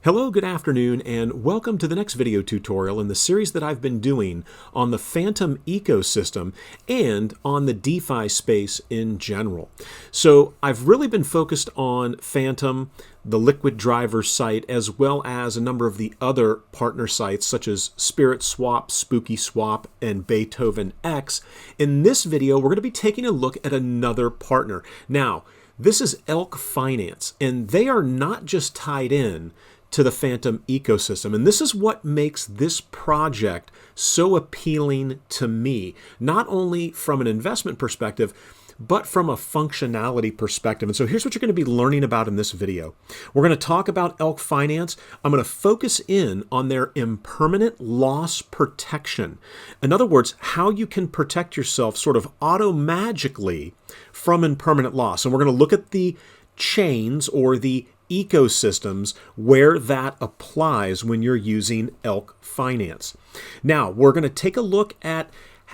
Hello, good afternoon, and welcome to the next video tutorial in the series that I've been doing on the Fantom ecosystem and on the DeFi space in general. So I've really been focused on Fantom, the Liquid Driver site, as well as a number of the other partner sites such as Spirit Swap, Spooky Swap, and Beethoven X. In this video, we're going to be taking a look at another partner. Now, this is Elk Finance, and they are not just tied in to the Fantom ecosystem. And this is what makes this project so appealing to me, not only from an investment perspective, but from a functionality perspective. And so here's what you're going to be learning about in this video. We're going to talk about Elk Finance. I'm going to focus in on their impermanent loss protection. In other words, how you can protect yourself sort of auto-magically from impermanent loss. And we're going to look at the chains or the ecosystems where that applies when you're using Elk Finance. Now, we're going to take a look at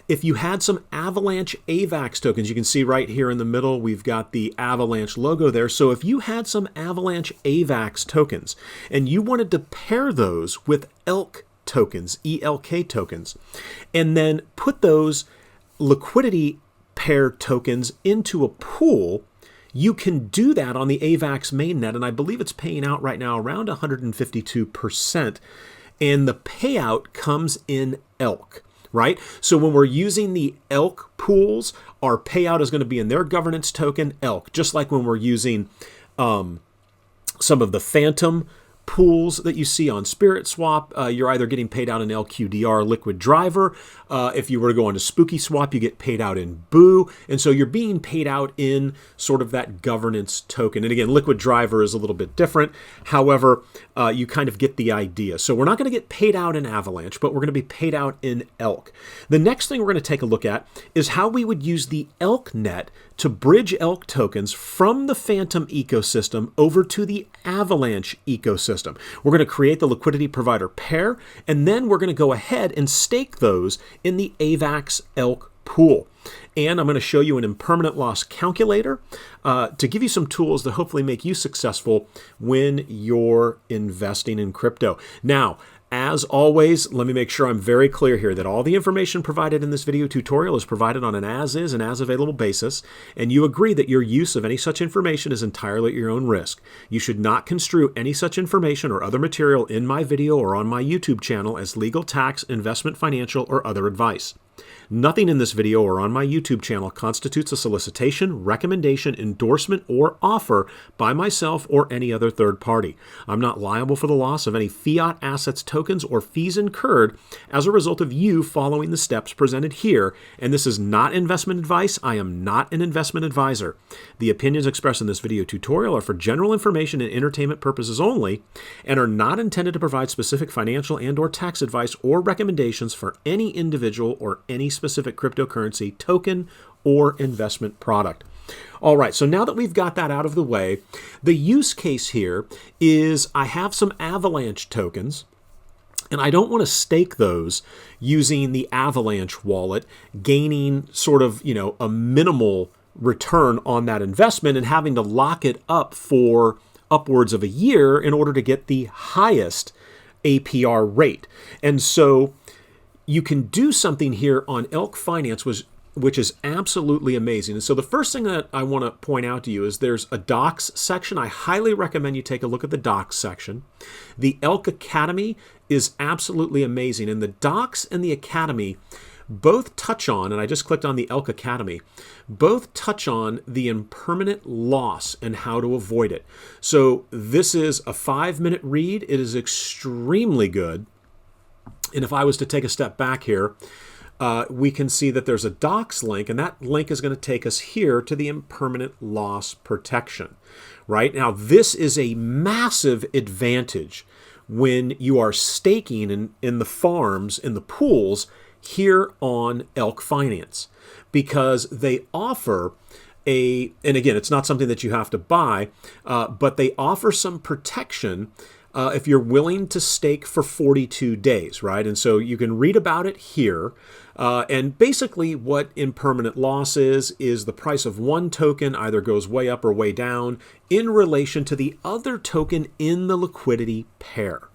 if you had some Avalanche AVAX tokens. You can see right here in the middle, we've got the Avalanche logo there. So if you had some Avalanche AVAX tokens and you wanted to pair those with Elk tokens, ELK tokens, and then put those liquidity pair tokens into a pool, you can do that on the AVAX Mainnet, and I believe it's paying out right now around 152%, and the payout comes in ELK, right? So when we're using the ELK pools, our payout is going to be in their governance token, ELK, just like when we're using some of the Fantom pools that you see on Spirit Swap, you're either getting paid out in LQDR Liquid Driver. If you were to go on to Spooky Swap, you get paid out in BOO. And so you're being paid out in sort of that governance token. And again, Liquid Driver is a little bit different. However, you kind of get the idea. So we're not going to get paid out in Avalanche, but we're going to be paid out in ELK. The next thing we're going to take a look at is how we would use the ElkNet to bridge ELK tokens from the Fantom ecosystem over to the Avalanche ecosystem. We're going to create the liquidity provider pair, and then we're going to go ahead and stake those in the AVAX-ELK pool. And I'm going to show you an impermanent loss calculator to give you some tools that hopefully make you successful when you're investing in crypto. Now, as always, let me make sure I'm very clear here that all the information provided in this video tutorial is provided on an as-is and as-available basis, and you agree that your use of any such information is entirely at your own risk. You should not construe any such information or other material in my video or on my YouTube channel as legal, tax, investment, financial, or other advice. Nothing in this video or on my YouTube channel constitutes a solicitation, recommendation, endorsement, or offer by myself or any other third party. I'm not liable for the loss of any fiat assets, tokens, or fees incurred as a result of you following the steps presented here, and this is not investment advice. I am not an investment advisor. The opinions expressed in this video tutorial are for general information and entertainment purposes only and are not intended to provide specific financial and/or tax advice or recommendations for any individual or any specific cryptocurrency, token, or investment product. All right, so now that we've got that out of the way, the use case here is I have some Avalanche tokens, and I don't want to stake those using the Avalanche wallet, gaining sort of, a minimal return on that investment and having to lock it up for upwards of a year in order to get the highest APR rate. And so you can do something here on Elk Finance, which is absolutely amazing. And so the first thing that I want to point out to you is there's a docs section. I highly recommend you take a look at the docs section. The Elk Academy is absolutely amazing. And the docs and the Academy both touch on, and I just clicked on the Elk Academy, both touch on the impermanent loss and how to avoid it. So this is a 5-minute read. It is extremely good. And if I was to take a step back here, we can see that there's a docs link, and that link is going to take us here to the impermanent loss protection, right? Now, this is a massive advantage when you are staking in the farms, in the pools here on Elk Finance, because they offer and again, it's not something that you have to buy, but they offer some protection if you're willing to stake for 42 days, right? And so you can read about it here. And basically what impermanent loss is the price of one token either goes way up or way down in relation to the other token in the liquidity pair.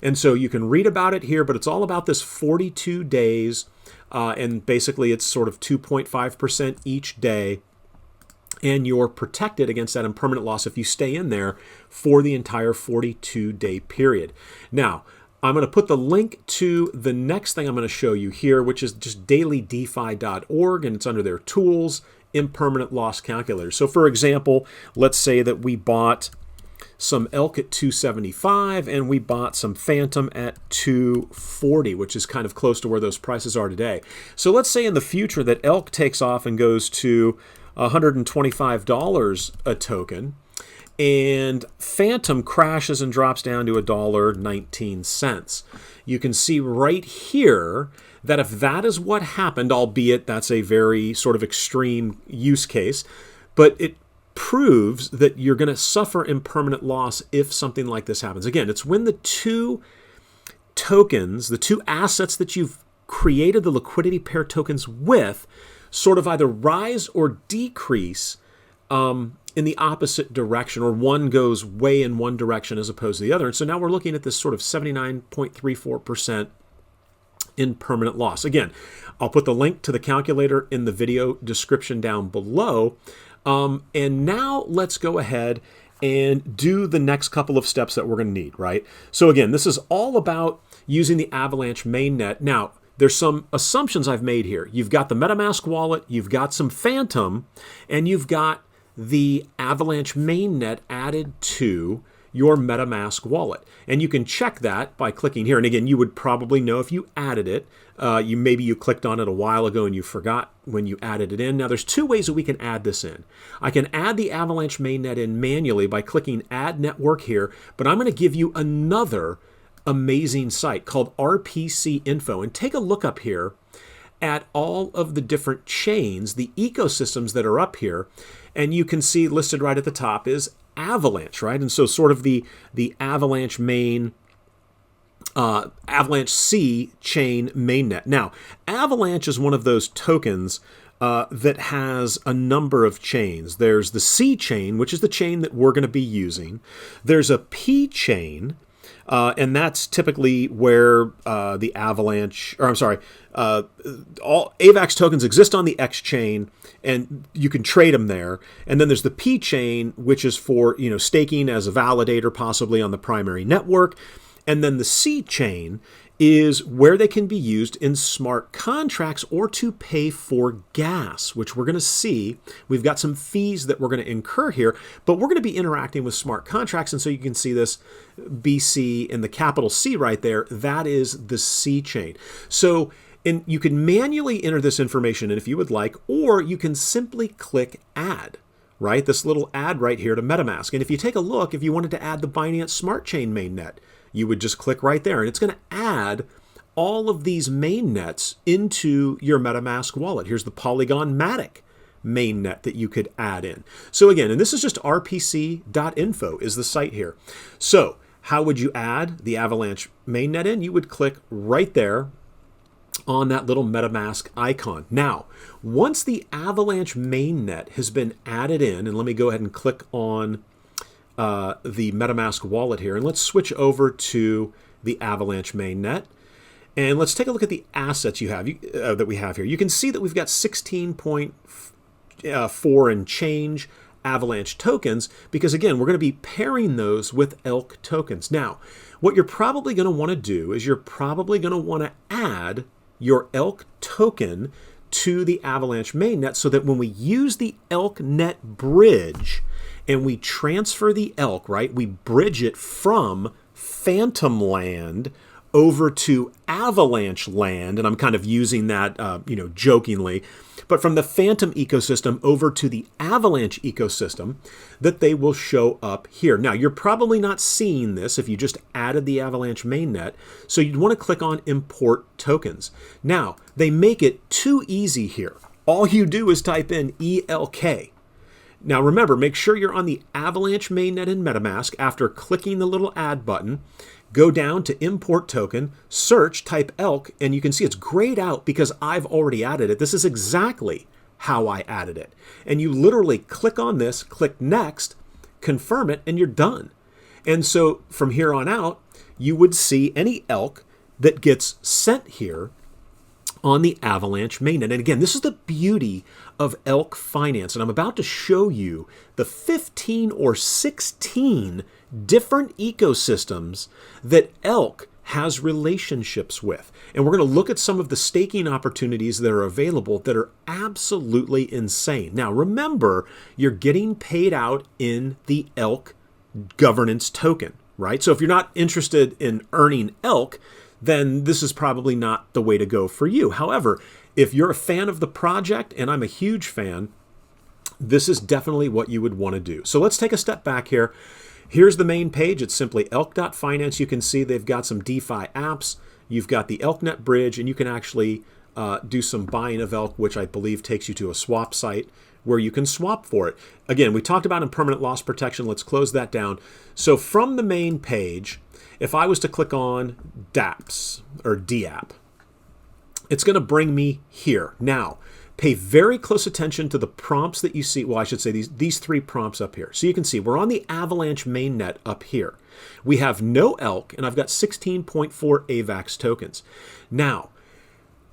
And so you can read about it here, but it's all about this 42 days. And basically it's sort of 2.5% each day. And you're protected against that impermanent loss if you stay in there for the entire 42-day period. Now, I'm going to put the link to the next thing I'm going to show you here, which is just dailydefi.org, and it's under their tools, impermanent loss calculator. So for example, let's say that we bought some ELK at 275 and we bought some Fantom at 240, which is kind of close to where those prices are today. So let's say in the future that ELK takes off and goes to $125 a token, and Fantom crashes and drops down to $1.19. You can see right here that if that is what happened, albeit that's a very sort of extreme use case, but it proves that you're going to suffer impermanent loss if something like this happens. Again, it's when the two tokens, the two assets that you've created the liquidity pair tokens with, sort of either rise or decrease in the opposite direction, or one goes way in one direction as opposed to the other. And so now we're looking at this sort of 79.34% impermanent loss. Again, I'll put the link to the calculator in the video description down below. And now let's go ahead and do the next couple of steps that we're going to need, right? So again, this is all about using the Avalanche Mainnet. Now, there's some assumptions I've made here. You've got the Metamask wallet, you've got some Fantom, and you've got the Avalanche Mainnet added to your Metamask wallet. And you can check that by clicking here. And again, you would probably know if you added it. Maybe you clicked on it a while ago and you forgot when you added it in. Now, there's two ways that we can add this in. I can add the Avalanche Mainnet in manually by clicking Add Network here, but I'm going to give you another amazing site called RPC Info. And take a look up here at all of the different chains, the ecosystems that are up here. And you can see listed right at the top is Avalanche, right? And so sort of the Avalanche Avalanche C chain mainnet. Now, Avalanche is one of those tokens that has a number of chains. There's the C chain, which is the chain that we're going to be using. There's a P chain, and that's typically where the Avalanche, or I'm sorry, all AVAX tokens exist on the X chain, and you can trade them there. And then there's the P chain, which is for staking as a validator, possibly on the primary network. And then the C chain is where they can be used in smart contracts or to pay for gas, which we're going to see. We've got some fees that we're going to incur here, but we're going to be interacting with smart contracts. And so you can see this BC in the capital C right there. That is the C chain. So you can manually enter this information in if you would like, or you can simply click Add, right? This little add right here to Metamask. And if you take a look, if you wanted to add the Binance Smart Chain mainnet, you would just click right there, and it's going to add all of these mainnets into your Metamask wallet. Here's the Polygon Matic mainnet that you could add in. So again, and this is just rpc.info is the site here. So how would you add the Avalanche mainnet in? You would click right there on that little Metamask icon. Now, once the Avalanche mainnet has been added in, and let me go ahead and click on the Metamask wallet here, and let's switch over to the Avalanche mainnet, and let's take a look at the assets you have that we have here. You can see that we've got 16.4 and change Avalanche tokens, because again, we're going to be pairing those with ELK tokens. Now, what you're probably going to want to do is you're probably going to want to add your ELK token to the Avalanche mainnet so that when we use the ElkNet bridge and we transfer the ELK, right, we bridge it from Fantom land over to Avalanche land, and I'm kind of using that, jokingly, but from the Fantom ecosystem over to the Avalanche ecosystem, that they will show up here. Now, you're probably not seeing this if you just added the Avalanche mainnet, so you'd want to click on Import Tokens. Now, they make it too easy here. All you do is type in ELK. Now remember, make sure you're on the Avalanche Mainnet in Metamask. After clicking the little add button, go down to import token, search, type ELK, and you can see it's grayed out because I've already added it. This is exactly how I added it. And you literally click on this, click next, confirm it, and you're done. And so from here on out, you would see any ELK that gets sent here on the Avalanche Mainnet. And again, this is the beauty of Elk Finance. And I'm about to show you the 15 or 16 different ecosystems that Elk has relationships with. And we're going to look at some of the staking opportunities that are available that are absolutely insane. Now, remember, you're getting paid out in the Elk governance token, right? So if you're not interested in earning Elk, then this is probably not the way to go for you. However, if you're a fan of the project, and I'm a huge fan, this is definitely what you would want to do. So let's take a step back here. Here's the main page. It's simply elk.finance. You can see they've got some DeFi apps. You've got the ElkNet bridge, and you can actually do some buying of ELK, which I believe takes you to a swap site where you can swap for it. Again, we talked about impermanent loss protection. Let's close that down. So from the main page, if I was to click on dApps or dApp, it's going to bring me here. Now, pay very close attention to the prompts that you see. Well, I should say these three prompts up here. So you can see we're on the Avalanche Mainnet up here. We have no ELK, and I've got 16.4 AVAX tokens. Now,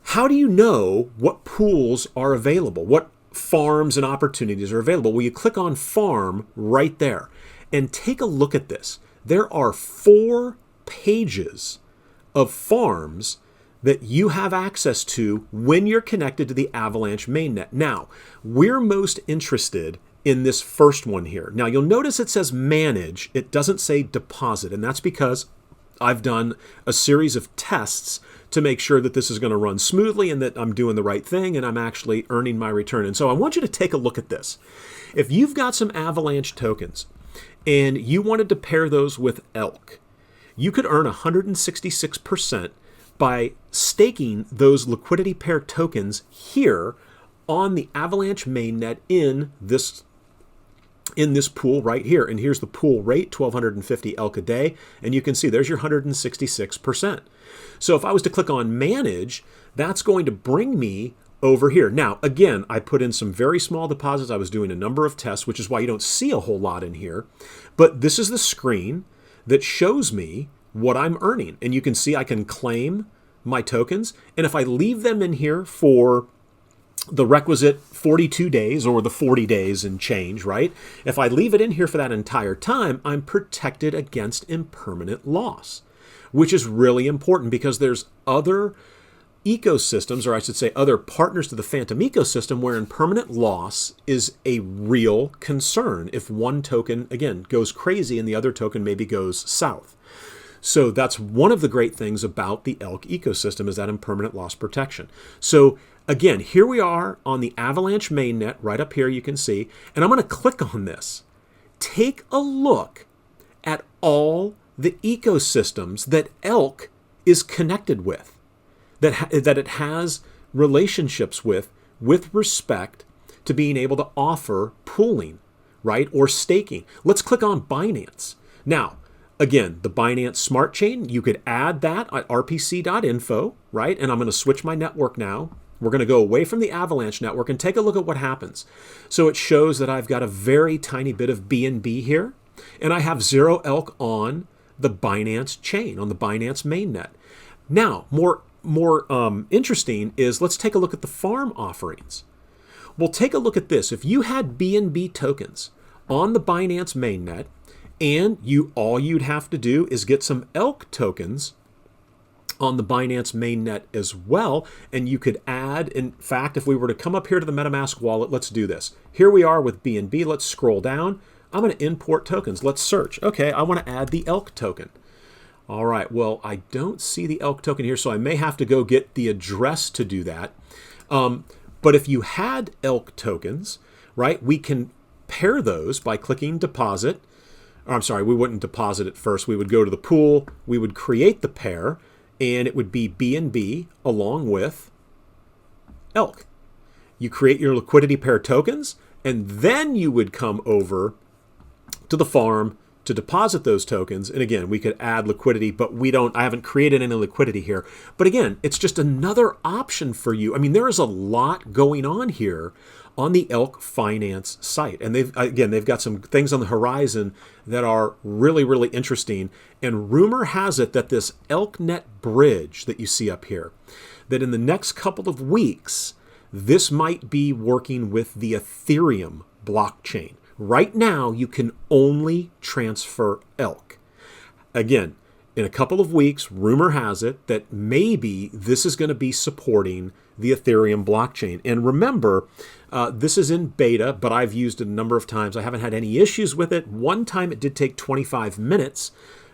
how do you know what pools are available? What farms and opportunities are available? Well, you click on farm right there and take a look at this. There are 4 pages of farms that you have access to when you're connected to the Avalanche Mainnet. Now, we're most interested in this first one here. Now, you'll notice it says manage. It doesn't say deposit, and that's because I've done a series of tests to make sure that this is going to run smoothly and that I'm doing the right thing and I'm actually earning my return. And so I want you to take a look at this. If you've got some Avalanche tokens and you wanted to pair those with ELK, you could earn 166% by staking those liquidity pair tokens here on the Avalanche Mainnet in this pool right here. And here's the pool rate, 1,250 ELK a day. And you can see there's your 166%. So if I was to click on manage, that's going to bring me over here. Now, again, I put in some very small deposits. I was doing a number of tests, which is why you don't see a whole lot in here. But this is the screen that shows me what I'm earning. And you can see I can claim my tokens. And if I leave them in here for the requisite 42 days or the 40 days and change, right? If I leave it in here for that entire time, I'm protected against impermanent loss, which is really important because there's other ecosystems, or I should say other partners to the Fantom ecosystem, where impermanent loss is a real concern if one token, again, goes crazy and the other token maybe goes south. So that's one of the great things about the ELK ecosystem, is that impermanent loss protection. So again, here we are on the Avalanche Mainnet, right up here you can see, and I'm going to click on this. Take a look at all the ecosystems that ELK is connected with, that it has relationships with respect to being able to offer pooling, right, or staking. Let's click on Binance. Now, again, the Binance Smart Chain, you could add that at rpc.info, right? And I'm going to switch my network now. We're going to go away from the Avalanche network and take a look at what happens. So it shows that I've got a very tiny bit of BNB here, and I have 0 ELK on the Binance chain, on the Binance mainnet. Now, more interesting is, let's take a look at the farm offerings. Well, take a look at this. If you had BNB tokens on the Binance mainnet, and all you'd have to do is get some ELK tokens on the Binance mainnet as well, and you could add, in fact, if we were to come up here to the Metamask wallet, let's do this. Here we are with BNB. Let's scroll down. I'm going to import tokens. Let's search. Okay, I want to add the ELK token. All right, well, I don't see the ELK token here, so I may have to go get the address to do that. But if you had ELK tokens, right, we can pair those by clicking deposit. Or, I'm sorry, we wouldn't deposit it first. We would go to the pool, we would create the pair, and it would be BNB along with ELK. You create your liquidity pair tokens, and then you would come over to the farm to deposit those tokens. And again, we could add liquidity, but I haven't created any liquidity here. But again, it's just another option for you. I mean, there is a lot going on here on the Elk Finance site. And they've got some things on the horizon that are really, really interesting. And rumor has it that this ElkNet bridge that you see up here, that in the next couple of weeks, this might be working with the Ethereum blockchain. Right now, you can only transfer ELK. Again, in a couple of weeks, rumor has it that maybe this is going to be supporting the Ethereum blockchain. And remember, this is in beta, but I've used it a number of times. I haven't had any issues with it. One time it did take 25 minutes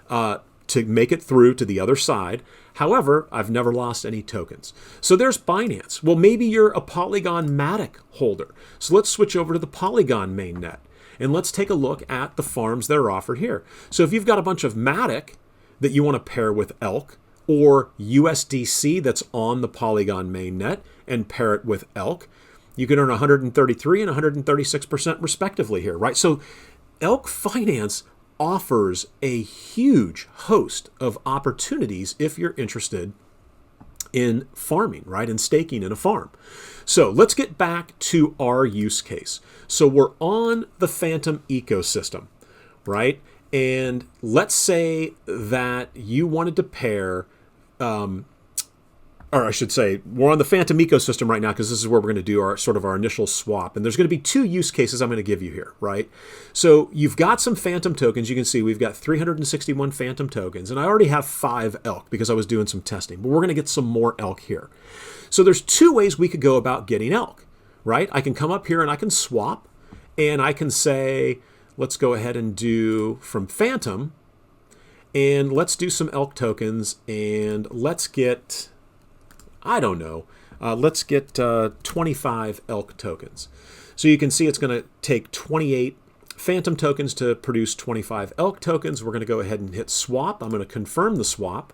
to make it through to the other side. However, I've never lost any tokens. So there's Binance. Well, maybe you're a Polygon Matic holder. So let's switch over to the Polygon mainnet. And let's take a look at the farms that are offered here. So if you've got a bunch of Matic that you want to pair with ELK, or USDC that's on the Polygon mainnet and pair it with ELK, you can earn 133 and 136% respectively here, right? So Elk Finance offers a huge host of opportunities if you're interested in farming, right? And staking in a farm. So let's get back to our use case. So we're on the Fantom ecosystem, right? And let's say that you wanted to pair, or I should say, we're on the Fantom ecosystem right now because this is where we're going to do our initial swap. And there's going to be two use cases I'm going to give you here, right? So you've got some Fantom tokens. You can see we've got 361 Fantom tokens. And I already have 5 ELK because I was doing some testing. But we're going to get some more ELK here. So there's two ways we could go about getting ELK, right? I can come up here and I can swap. And I can say, let's go ahead and do from Fantom. And let's do some ELK tokens. And let's get... I don't know, let's get 25 ELK tokens. So you can see it's going to take 28 Fantom tokens to produce 25 ELK tokens. We're going to go ahead and hit swap. I'm going to confirm the swap.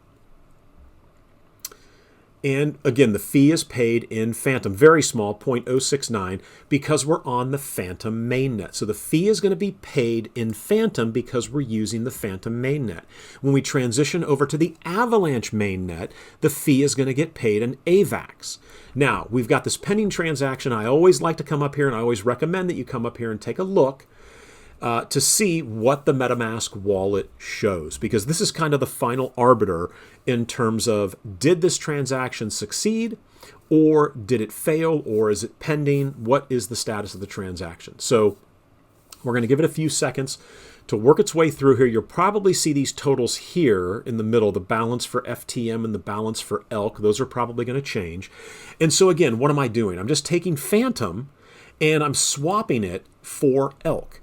And again, the fee is paid in Fantom, very small, 0.069, because we're on the Fantom mainnet. So the fee is going to be paid in Fantom because we're using the Fantom mainnet. When we transition over to the Avalanche mainnet, the fee is going to get paid in AVAX. Now, we've got this pending transaction. I always like to come up here, and I always recommend that you come up here and take a look to see what the Metamask wallet shows, because this is kind of the final arbiter in terms of, did this transaction succeed, or did it fail, or is it pending? What is the status of the transaction? So we're going to give it a few seconds to work its way through here. You'll probably see these totals here in the middle, the balance for FTM and the balance for ELK. Those are probably going to change. And so again, what am I doing? I'm just taking Fantom and I'm swapping it for ELK.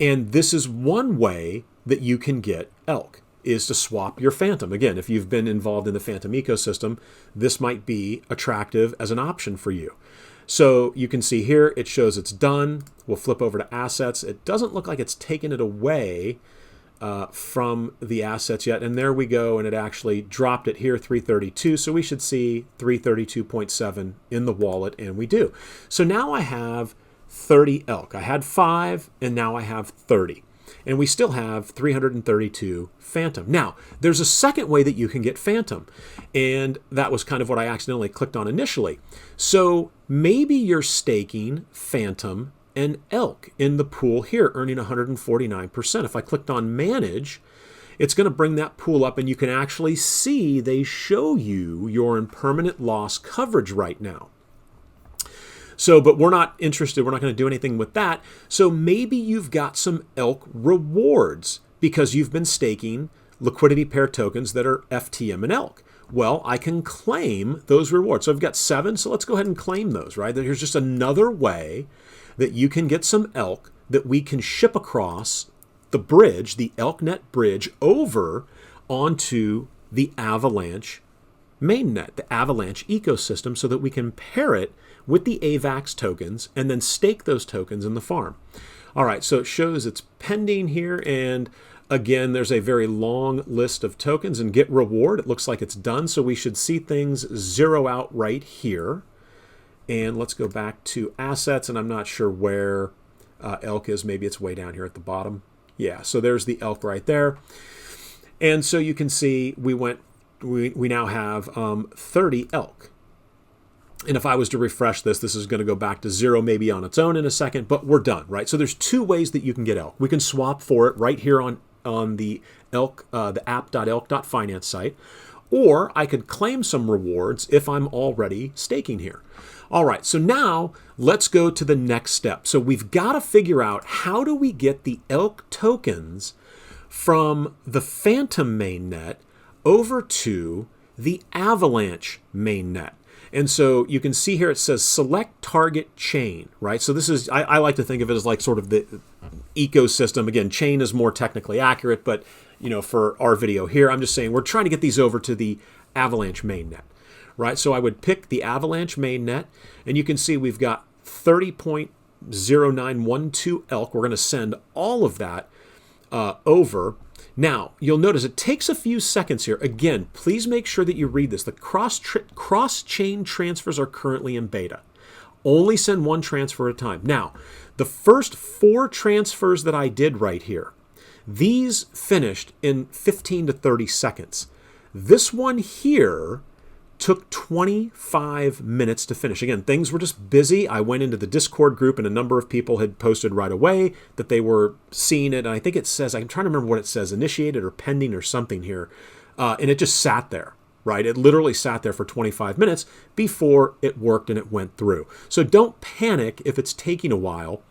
And this is one way that you can get ELK, is to swap your Fantom. Again, if you've been involved in the Fantom ecosystem, this might be attractive as an option for you. So you can see here, it shows it's done. We'll flip over to assets. It doesn't look like it's taken it away from the assets yet. And there we go. And it actually dropped it here, 332. So we should see 332.7 in the wallet. And we do. So now I have 30 ELK. I had 5 and now I have 30. And we still have 332 Fantom. Now, there's a second way that you can get Fantom. And that was kind of what I accidentally clicked on initially. So maybe you're staking Fantom and ELK in the pool here, earning 149%. If I clicked on manage, it's going to bring that pool up and you can actually see they show you your impermanent loss coverage right now. So, but we're not interested. We're not going to do anything with that. So maybe you've got some ELK rewards because you've been staking liquidity pair tokens that are FTM and ELK. Well, I can claim those rewards. So I've got 7. So let's go ahead and claim those, right? Here's just another way that you can get some ELK that we can ship across the bridge, the ElkNet bridge, over onto the Avalanche mainnet, the Avalanche ecosystem, so that we can pair it with the AVAX tokens and then stake those tokens in the farm. All right, so it shows it's pending here. And again, there's a very long list of tokens and get reward. It looks like it's done. So we should see things zero out right here. And let's go back to assets. And I'm not sure where ELK is. Maybe it's way down here at the bottom. Yeah, so there's the ELK right there. And so you can see we now have 30 ELK. And if I was to refresh this, this is going to go back to 0 maybe on its own in a second, but we're done, right? So there's two ways that you can get ELK. We can swap for it right here on the ELK, the app.elk.finance site, or I could claim some rewards if I'm already staking here. All right, so now let's go to the next step. So we've got to figure out, how do we get the ELK tokens from the Fantom mainnet over to the Avalanche mainnet? And so you can see here it says select target chain, right? So this is, I like to think of it as like sort of the ecosystem. Again, chain is more technically accurate, but for our video here, I'm just saying we're trying to get these over to the Avalanche mainnet, right? So I would pick the Avalanche mainnet, and you can see we've got 30.0912 ELK. We're going to send all of that over. Now, you'll notice it takes a few seconds here. Again, please make sure that you read this. The cross-chain transfers are currently in beta. Only send one transfer at a time. Now, the first 4 transfers that I did right here, these finished in 15 to 30 seconds. This one here took 25 minutes to finish. Again, things were just busy. I went into the Discord group, and a number of people had posted right away that they were seeing it. And I think it says, I'm trying to remember what it says, initiated or pending or something here. And it just sat there, right? It literally sat there for 25 minutes before it worked and it went through. So don't panic if it's taking a while.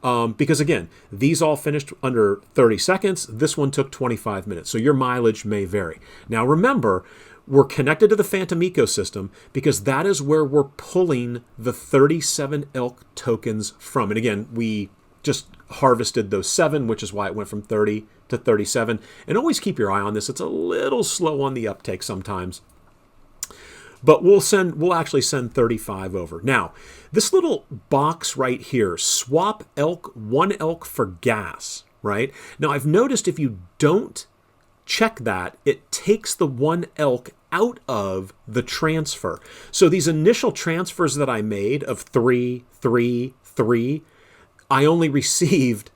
Because again, these all finished under 30 seconds. This one took 25 minutes. So your mileage may vary. Now remember, we're connected to the Fantom ecosystem because that is where we're pulling the 37 ELK tokens from. And again, we just harvested those 7, which is why it went from 30 to 37. And always keep your eye on this. It's a little slow on the uptake sometimes. But we'll actually send 35 over. Now, this little box right here, swap ELK, 1 ELK for gas, right? Now, I've noticed if you don't check that, it takes the 1 ELK out of the transfer. So these initial transfers that I made of 3, 3, 3, I only received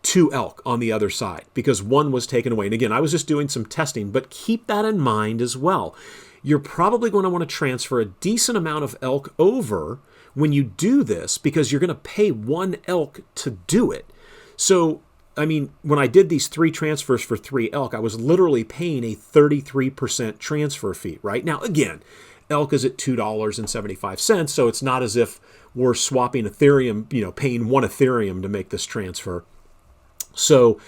2 ELK on the other side because 1 was taken away. And again, I was just doing some testing, but keep that in mind as well. You're probably going to want to transfer a decent amount of ELK over when you do this because you're going to pay 1 ELK to do it. So I mean, when I did these 3 transfers for 3 ELK, I was literally paying a 33% transfer fee, right? Now, again, ELK is at $2.75, so it's not as if we're swapping Ethereum, paying 1 Ethereum to make this transfer. So,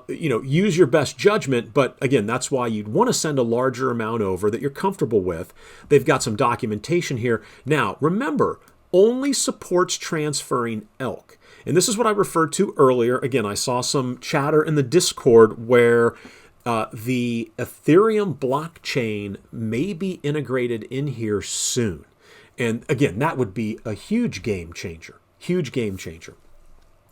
use your best judgment, but again, that's why you'd want to send a larger amount over that you're comfortable with. They've got some documentation here. Now, remember, only supports transferring ELK. And this is what I referred to earlier. Again, I saw some chatter in the Discord where the Ethereum blockchain may be integrated in here soon. And again, that would be a huge game changer. Huge game changer.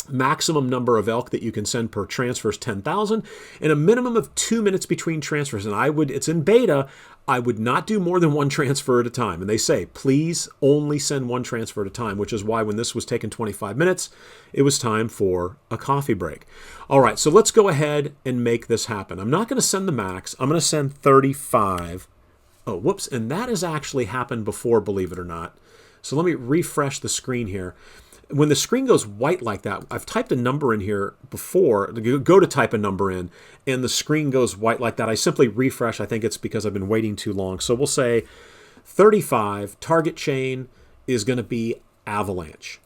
Maximum number of ELK that you can send per transfer is 10,000 and a minimum of 2 minutes between transfers. And it's in beta, I would not do more than 1 transfer at a time. And they say, please only send 1 transfer at a time, which is why when this was taking 25 minutes, it was time for a coffee break. All right, so let's go ahead and make this happen. I'm not going to send the max. I'm going to send 35. Oh, whoops. And that has actually happened before, believe it or not. So let me refresh the screen here. When the screen goes white like that, I've typed a number in here before, go to type a number in, and the screen goes white like that. I simply refresh. I think it's because I've been waiting too long. So we'll say 35, target chain is going to be Avalanche,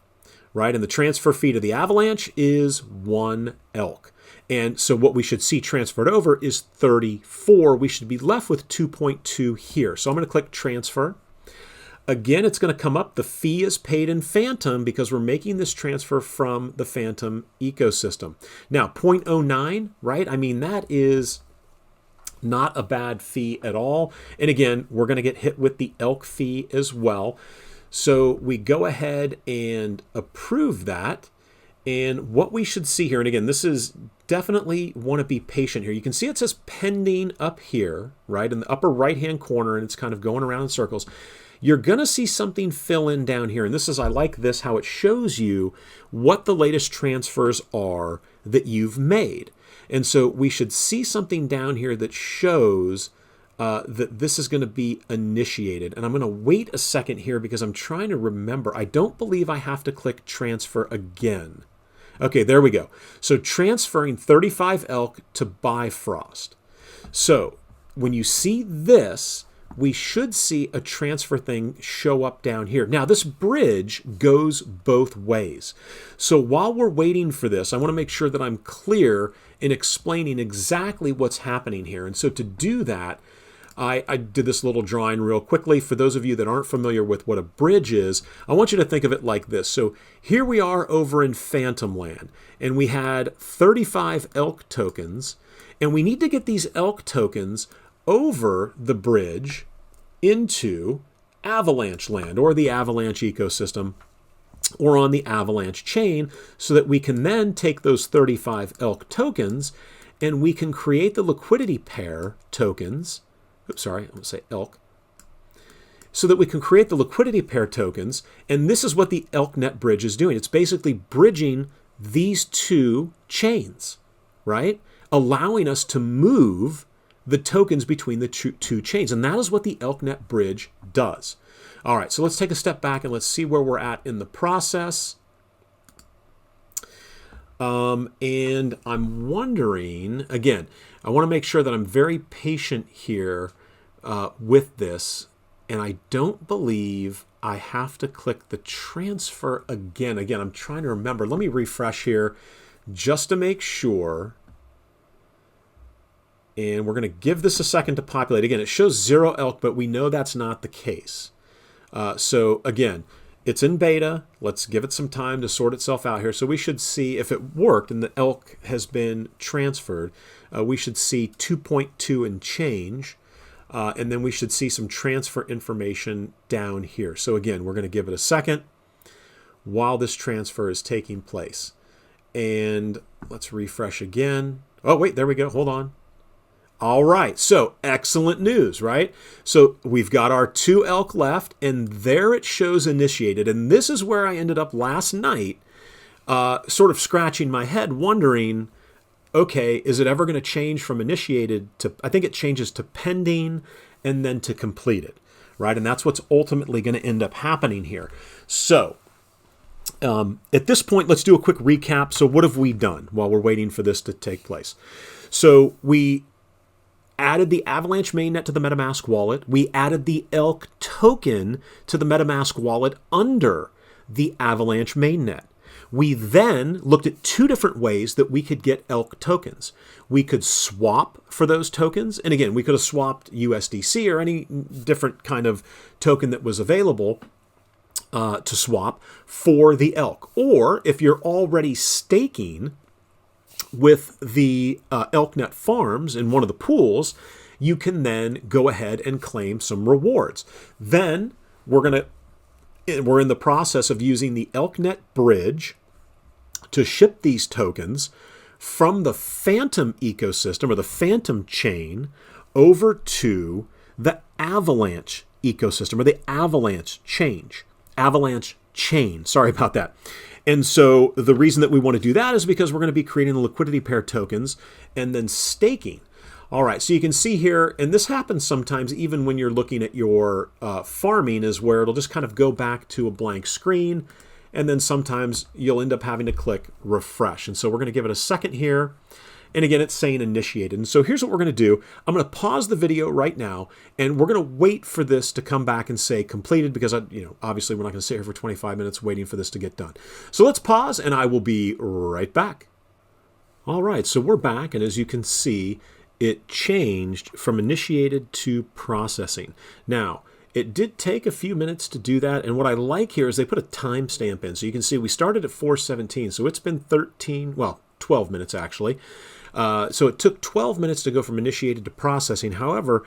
right? And the transfer fee to the Avalanche is 1 ELK. And so what we should see transferred over is 34. We should be left with 2.2 here. So I'm going to click transfer. Again, it's going to come up. The fee is paid in Fantom because we're making this transfer from the Fantom ecosystem. Now, 0.09, right? I mean, that is not a bad fee at all. And again, we're going to get hit with the ELK fee as well. So we go ahead and approve that. And what we should see here, and again, this is definitely want to be patient here. You can see it says pending up here, right? In the upper right-hand corner, and it's kind of going around in circles. you're going to see something fill in down here. And this is, I like this, how it shows you what the latest transfers are that you've made. And so we should see something down here that shows that this is going to be initiated. And I'm going to wait a second here because I'm trying to remember. I don't believe I have to click transfer again. Okay, there we go. So transferring 35 ELK to Bifrost. So when you see this, we should see a transfer thing show up down here. Now, this bridge goes both ways. So while we're waiting for this, I want to make sure that I'm clear in explaining exactly what's happening here. And so to do that, I did this little drawing real quickly. For those of you that aren't familiar with what a bridge is, I want you to think of it like this. So here we are over in Fantom land, and we had 35 ELK tokens, and we need to get these ELK tokens over the bridge into Avalanche land, or the Avalanche ecosystem, or on the Avalanche chain, so that we can then take those 35 ELK tokens and we can create the liquidity pair tokens. Oops, sorry, I'm going to say ELK. So that we can create the liquidity pair tokens, and this is what the ElkNet bridge is doing. It's basically bridging these two chains, right? Allowing us to move the tokens between the two chains, and that is what the ElkNet bridge does. All right, so let's take a step back and let's see where we're at in the process. And I'm wondering, again, I want to make sure that I'm very patient here with this, and I don't believe I have to click the transfer again. Again, I'm trying to remember. Let me refresh here just to make sure. And we're going to give this a second to populate. Again, it shows 0 ELK, but we know that's not the case. So again, it's in beta. Let's give it some time to sort itself out here. So we should see if it worked and the ELK has been transferred. We should see 2.2 and change. And then we should see some transfer information down here. So again, we're going to give it a second while this transfer is taking place. And let's refresh again. Oh, wait, there we go. Hold on. All right, so excellent news, right? So we've got our 2 ELK left, and there it shows initiated. And this is where I ended up last night, sort of scratching my head, wondering, okay, is it ever going to change from initiated to, I think it changes to pending and then to completed, right? And that's what's ultimately going to end up happening here. So at this point, let's do a quick recap. So what have we done while we're waiting for this to take place? So we added the Avalanche Mainnet to the Metamask wallet. We added the ELK token to the Metamask wallet under the Avalanche Mainnet. We then looked at 2 different ways that we could get ELK tokens. We could swap for those tokens. And again, we could have swapped USDC or any different kind of token that was available to swap for the ELK. Or if you're already staking with the ElkNet farms in one of the pools, you can then go ahead and claim some rewards. Then we're in the process of using the ElkNet bridge to ship these tokens from the Fantom ecosystem or the Fantom chain over to the Avalanche ecosystem or the Avalanche chain. Sorry about that. And so the reason that we want to do that is because we're going to be creating the liquidity pair tokens and then staking. All right, so you can see here, and this happens sometimes even when you're looking at your farming, is where it'll just kind of go back to a blank screen, and then sometimes you'll end up having to click refresh. And so we're going to give it a second here. And again, it's saying initiated. And so here's what we're going to do. I'm going to pause the video right now, and we're going to wait for this to come back and say completed, because obviously we're not going to sit here for 25 minutes waiting for this to get done. So let's pause, and I will be right back. All right, so we're back, and as you can see, it changed from initiated to processing. Now, it did take a few minutes to do that, and what I like here is they put a timestamp in. So you can see we started at 4:17, so it's been 12 minutes actually. So it took 12 minutes to go from initiated to processing. However,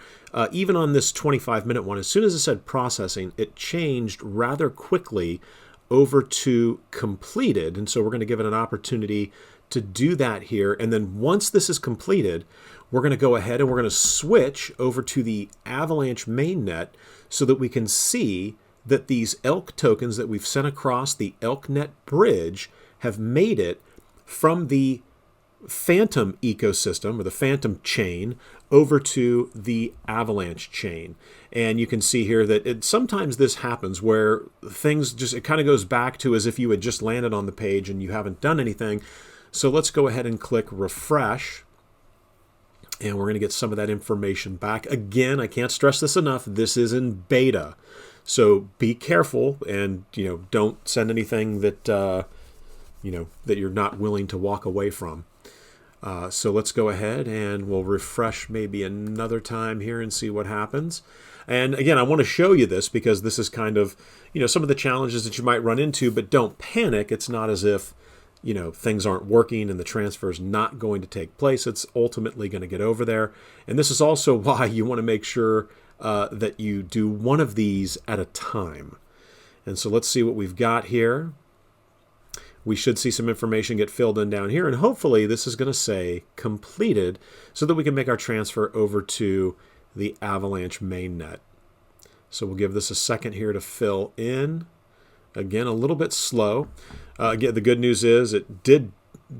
even on this 25-minute one, as soon as it said processing, it changed rather quickly over to completed. And so we're going to give it an opportunity to do that here. And then once this is completed, we're going to go ahead and we're going to switch over to the Avalanche Mainnet so that we can see that these ELK tokens that we've sent across the ElkNet bridge have made it from the Fantom ecosystem or the Fantom chain over to the Avalanche chain. And you can see here that sometimes this happens where things just, it kind of goes back to as if you had just landed on the page and you haven't done anything. So let's go ahead and click refresh. And we're going to get some of that information back. Again, I can't stress this enough. This is in beta. So be careful and, don't send anything that, that you're not willing to walk away from. So let's go ahead and we'll refresh maybe another time here and see what happens. And again, I want to show you this because this is kind of, some of the challenges that you might run into, but don't panic. It's not as if, things aren't working and the transfer is not going to take place. It's ultimately going to get over there. And this is also why you want to make sure that you do one of these at a time. And so let's see what we've got here. We should see some information get filled in down here, and hopefully this is going to say completed so that we can make our transfer over to the Avalanche Mainnet. So we'll give this a second here to fill in. Again, a little bit slow. Again, the good news is it did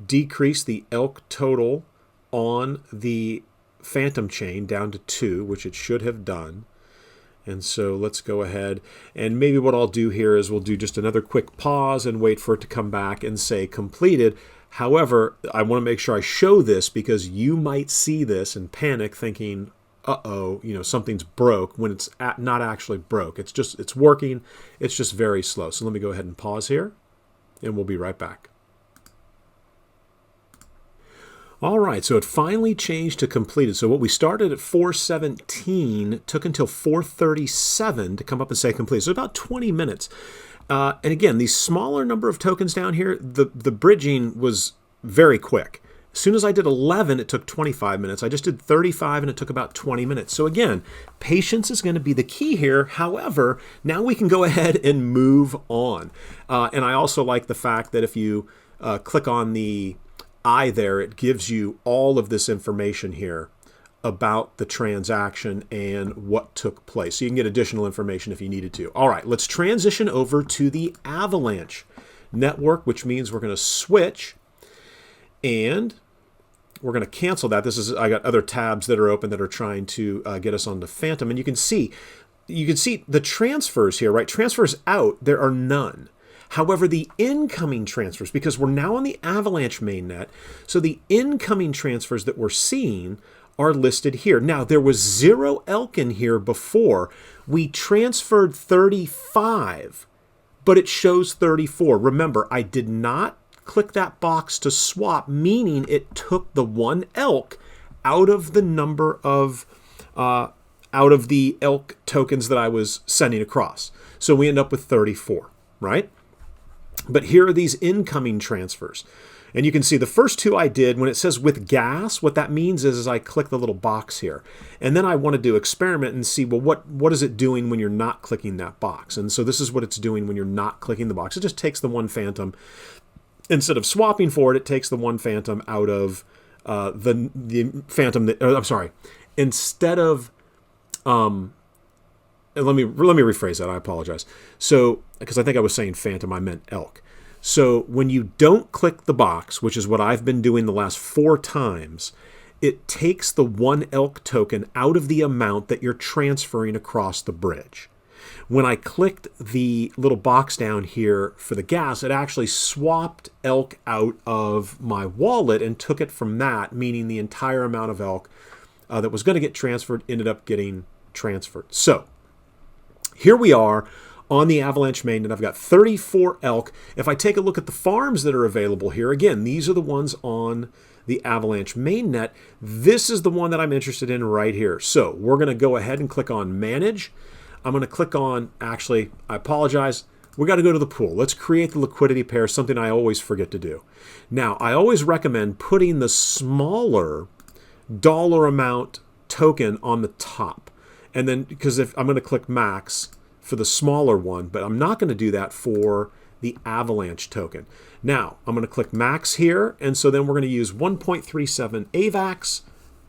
decrease the ELK total on the Fantom chain down to 2, which it should have done. And so let's go ahead, and maybe what I'll do here is we'll do just another quick pause and wait for it to come back and say completed. However, I want to make sure I show this because you might see this and panic thinking, uh-oh, something's broke, when it's not actually broke. It's working. It's just very slow. So let me go ahead and pause here, and we'll be right back. All right, so it finally changed to completed. So what we started at 4:17 took until 4:37 to come up and say complete. So about 20 minutes. And again, these smaller number of tokens down here, the bridging was very quick. As soon as I did 11, it took 25 minutes. I just did 35, and it took about 20 minutes. So again, patience is going to be the key here. However, now we can go ahead and move on. And I also like the fact that if you click on the I there, it gives you all of this information here about the transaction and what took place. So you can get additional information if you needed to. All right, let's transition over to the Avalanche network, which means we're going to switch and we're going to cancel that. I got other tabs that are open that are trying to get us onto Fantom, and you can see the transfers here, right? Transfers out, there are none. However, the incoming transfers, because we're now on the Avalanche Mainnet, so the incoming transfers that we're seeing are listed here. Now, there was 0 ELK in here before. We transferred 35, but it shows 34. Remember, I did not click that box to swap, meaning it took the 1 ELK out of the number of, out of the ELK tokens that I was sending across. So we end up with 34, right? But here are these incoming transfers. And you can see the first 2 I did, when it says with gas, what that means is I click the little box here. And then I wanted to experiment and see, well, what is it doing when you're not clicking that box? And so this is what it's doing when you're not clicking the box. It just takes the 1 Fantom. Instead of swapping for it, it takes the 1 Fantom out of the Fantom that, I'm sorry, instead of, let me rephrase that. I apologize. So, because I think I was saying Fantom, I meant ELK. So when you don't click the box, which is what I've been doing the last 4 times, it takes the 1 ELK token out of the amount that you're transferring across the bridge. When I clicked the little box down here for the gas, it actually swapped ELK out of my wallet and took it from that, meaning the entire amount of ELK that was going to get transferred ended up getting transferred. So here we are on the Avalanche Mainnet. I've got 34 ELK. If I take a look at the farms that are available here, again, these are the ones on the Avalanche Mainnet. This is the one that I'm interested in right here. So we're going to go ahead and click on Manage. I'm going to click on, actually, I apologize, we got to go to the pool. Let's create the liquidity pair, something I always forget to do. Now, I always recommend putting the smaller dollar amount token on the top. And then, because if I'm going to click max for the smaller one, but I'm not going to do that for the Avalanche token. Now, I'm going to click max here, and so then we're going to use 1.37 AVAX,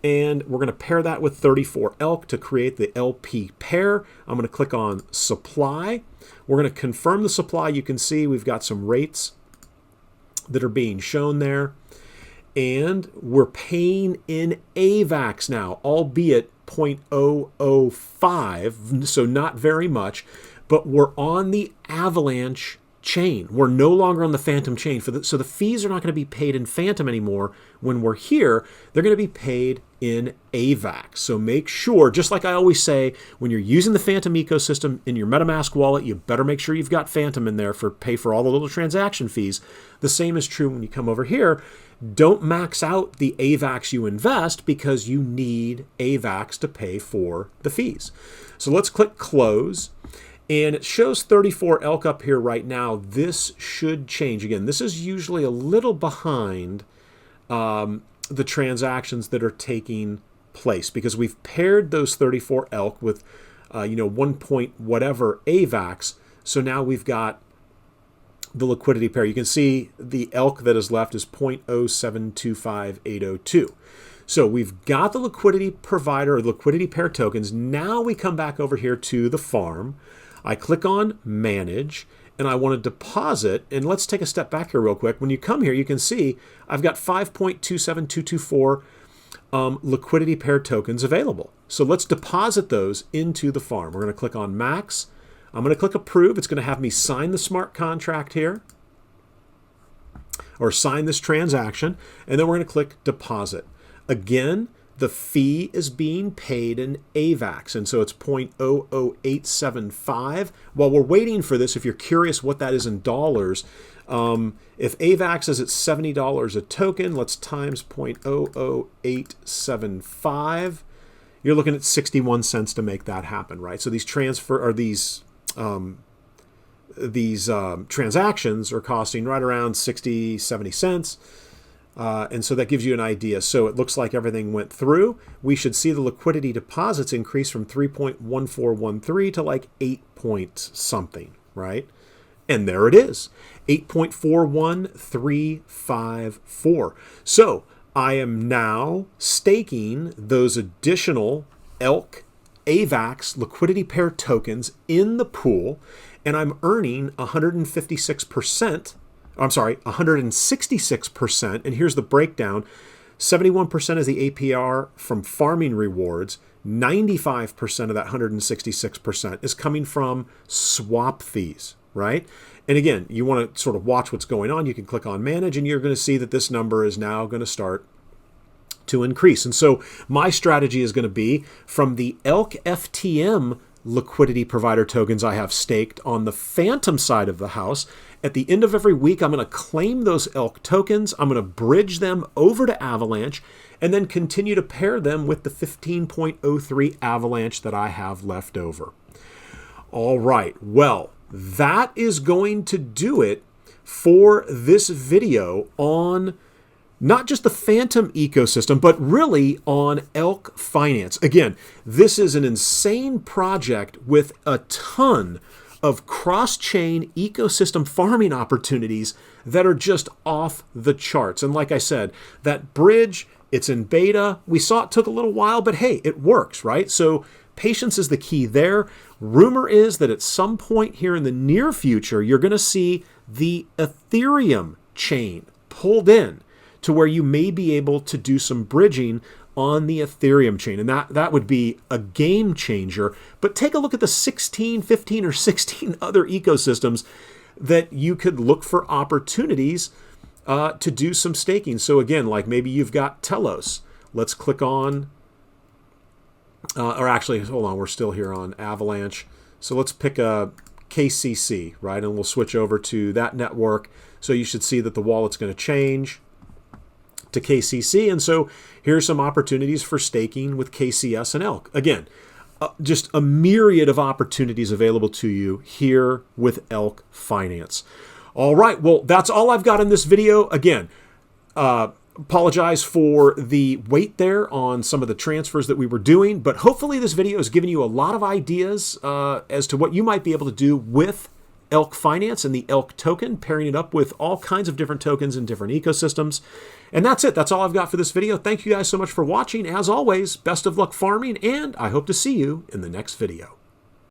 and we're going to pair that with 34 ELK to create the LP pair. I'm going to click on supply. We're going to confirm the supply. You can see we've got some rates that are being shown there. And we're paying in AVAX now, albeit 0.005, so not very much, but we're on the Avalanche chain. We're no longer on the Fantom chain. So the fees are not going to be paid in Fantom anymore. When we're here, they're going to be paid in AVAX. So make sure, just like I always say, when you're using the Fantom ecosystem in your Metamask wallet, you better make sure you've got Fantom in there for pay for all the little transaction fees. The same is true when you come over here. Don't max out the AVAX you invest because you need AVAX to pay for the fees. So let's click close. And it shows 34 ELK up here right now. This should change. Again, this is usually a little behind the transactions that are taking place because we've paired those 34 ELK with 1 point whatever AVAX. So now we've got the liquidity pair. You can see the ELK that is left is 0.0725802. So we've got the liquidity provider or liquidity pair tokens. Now we come back over here to the farm. I click on manage and I want to deposit. And let's take a step back here real quick. When you come here, you can see I've got 5.27224 liquidity pair tokens available. So let's deposit those into the farm. We're going to click on max. I'm going to click approve. It's going to have me sign the smart contract here or sign this transaction. And then we're going to click deposit. Again, the fee is being paid in AVAX, and so it's 0.00875. While we're waiting for this, if you're curious what that is in dollars, if AVAX is at $70 a token, let's times 0.00875. You're looking at 61 cents to make that happen, right? So these transactions are costing right around 60, 70 cents. And so that gives you an idea. So it looks like everything went through. We should see the liquidity deposits increase from 3.1413 to like 8 point something, right? And there it is, 8.41354. So I am now staking those additional ELK AVAX liquidity pair tokens in the pool, and I'm earning 166%. I'm sorry, 166%. And here's the breakdown. 71% is the APR from farming rewards. 95% of that 166% is coming from swap fees, right? And again, you want to sort of watch what's going on. You can click on manage and you're going to see that this number is now going to start to increase. And so my strategy is going to be from the ELK FTM liquidity provider tokens I have staked on the Fantom side of the house. At the end of every week, I'm going to claim those ELK tokens. I'm going to bridge them over to Avalanche and then continue to pair them with the 15.03 Avalanche that I have left over. All right. Well, that is going to do it for this video on not just the Fantom ecosystem, but really on Elk Finance. Again, this is an insane project with a ton of cross-chain ecosystem farming opportunities that are just off the charts. And like I said, that bridge, it's in beta. We saw it took a little while, but hey, it works, right? So patience is the key there. Rumor is that at some point here in the near future, you're going to see the Ethereum chain pulled in to where you may be able to do some bridging on the Ethereum chain. And that would be a game changer. But take a look at the 16, 15, or 16 other ecosystems that you could look for opportunities to do some staking. So again, like maybe you've got Telos. Let's click on, or actually, hold on, we're still here on Avalanche. So let's pick a KCC, right? And we'll switch over to that network. So you should see that the wallet's going to change to KCC. And so here's some opportunities for staking with KCS and ELK. Again, just a myriad of opportunities available to you here with Elk Finance. All right, well, that's all I've got in this video. Again, apologize for the wait there on some of the transfers that we were doing, but hopefully this video has given you a lot of ideas as to what you might be able to do with Elk Finance and the Elk token, pairing it up with all kinds of different tokens in different ecosystems. And that's it. That's all I've got for this video. Thank you guys so much for watching. As always, best of luck farming, and I hope to see you in the next video.